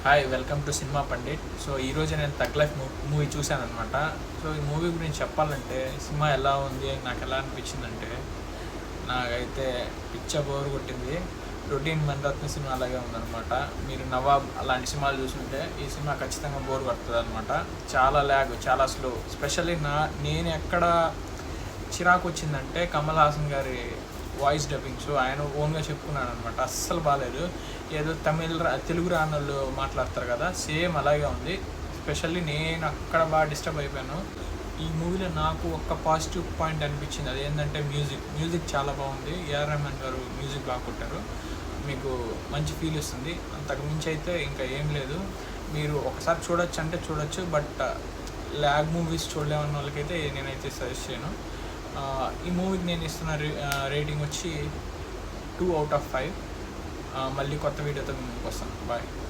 Hi, welcome to cinema Pandit. So ఈరోజు నేను తగ్ లైఫ్ మూవీ చూశాను అనమాట. సో ఈ మూవీ గురించి చెప్పాలంటే సినిమా ఎలా ఉంది, నాకు ఎలా అనిపించిందంటే, నాకైతే పిచ్చ బోర్ కొట్టింది. రొటీన్ మన్రత్న సినిమా అలాగే ఉందన్నమాట. మీరు నవాబ్ అలాంటి సినిమాలు చూసుంటే ఈ సినిమా ఖచ్చితంగా బోర్ కొడుతుంది అనమాట. చాలా ల్యాగ్, చాలా స్లో. స్పెషల్లీ నేను ఎక్కడ చిరాకు వచ్చిందంటే కమల్ హాసన్ గారి వాయిస్ డబ్బింగ్. సో ఆయన ఓన్గా చెప్పుకున్నాను అనమాట, అస్సలు బాగాలేదు. ఏదో తెలుగు రానోళ్ళు మాట్లాడతారు కదా, సేమ్ అలాగే ఉంది. స్పెషల్లీ నేను అక్కడ బాగా డిస్టర్బ్ అయిపోయాను. ఈ మూవీలో నాకు ఒక్క పాజిటివ్ పాయింట్ అనిపించింది, అదేంటంటే మ్యూజిక్ చాలా బాగుంది. ఏఆర్ రెహమాన్ గారు మ్యూజిక్ బాగా కొట్టారు, మీకు మంచి ఫీల్ ఇస్తుంది. అంతకు మించి అయితే ఇంకా ఏం లేదు. మీరు ఒకసారి చూడొచ్చు అంటే చూడొచ్చు, బట్ ల్యాగ్ మూవీస్ చూడలేమన్న వాళ్ళకైతే నేనైతే సజెస్ట్ చేయను. ఈ మూవీకి నేను ఇస్తున్న రేటింగ్ వచ్చి 2/5. మళ్ళీ కొత్త వీడియోతో ముందుకు వస్తాను. బాయ్.